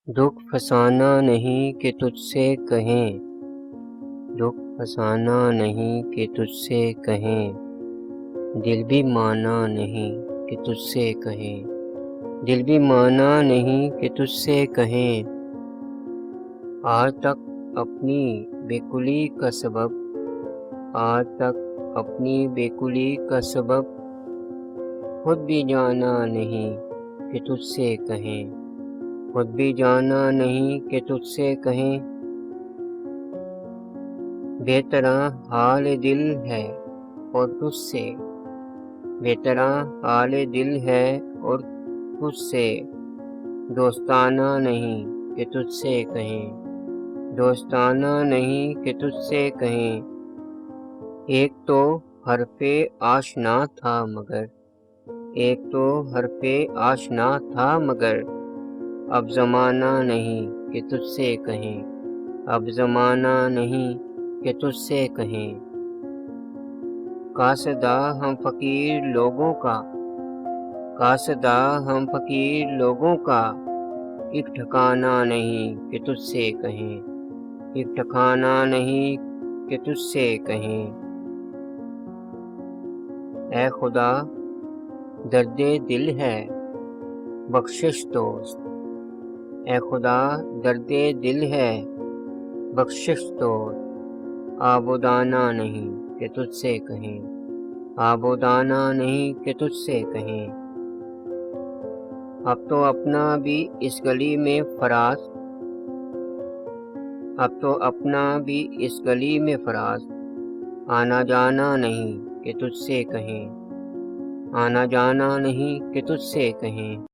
دکھ فسانہ نہیں کہ تجھ سے کہیں، دکھ فسانہ نہیں کہ تجھ سے کہیں، دل بھی مانا نہیں کہ تجھ سے کہیں، دل بھی مانا نہیں کہ تجھ سے کہیں۔ آج تک اپنی بے کلی کا سبب، آج تک اپنی بے کلی کا سبب خود بھی جانا نہیں کہ تجھ سے کہیں، خود بھی جانا نہیں کہ تجھ سے کہیں۔ بے طرح حال دل ہے اور تجھ سے، بے طرح حال دل ہے اور تجھ سے، دوستانہ نہیں کہ تجھ سے کہیں، دوستانہ نہیں کہ تجھ سے کہیں۔ ایک تو حرف آشنا تھا مگر، ایک تو حرف آشنا تھا مگر، اب زمانہ نہیں کہ تجھ سے کہیں، اب زمانہ نہیں کہ تجھ سے کہیں۔ قاصدہ ہم فقیر لوگوں کا، قاصدہ ہم فقیر لوگوں کا، ایک ٹھکانہ نہیں کہ تجھ سے کہیں، ایک ٹھکانہ نہیں کہ تجھ سے کہیں۔ اے خدا درد دل ہے بخشش دوست، اے خدا درد دل ہے بخشش دوست، آب و دانہ نہیں کہ تجھ سے کہیں، آب و دانہ نہیں کہ تجھ سے کہیں۔ اب تو اپنا بھی اس گلی میں فراز، اب تو اپنا بھی اس گلی میں فراز، آنا جانا نہیں کہ تجھ سے کہیں، آنا جانا نہیں کہ تجھ سے کہیں۔